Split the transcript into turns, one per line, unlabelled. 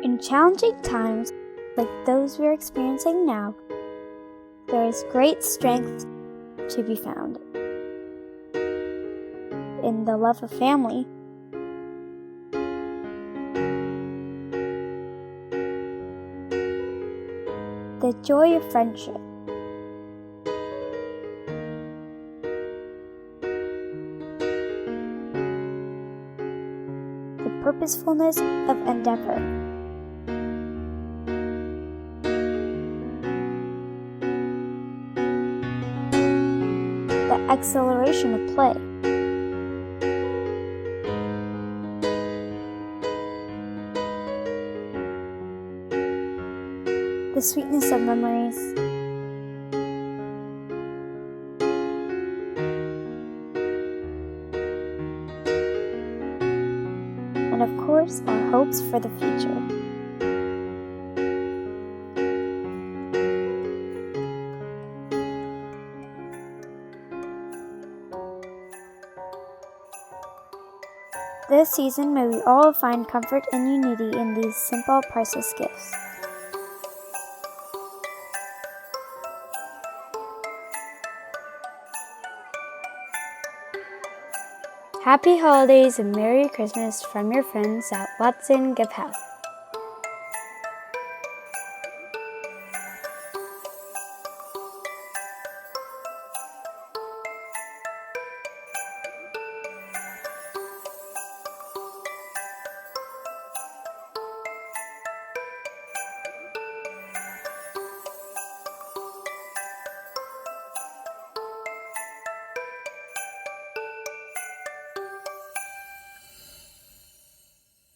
In challenging times like those we are experiencing now, there is great strength to be found in the love of family, the joy of friendship, the purposefulness of endeavor, the exhilaration of play, the sweetness of memories, and of course, our hopes for the future. This season, may we all find comfort and unity in these simple, priceless gifts. Happy holidays and Merry Christmas from your friends at Watson Goepel.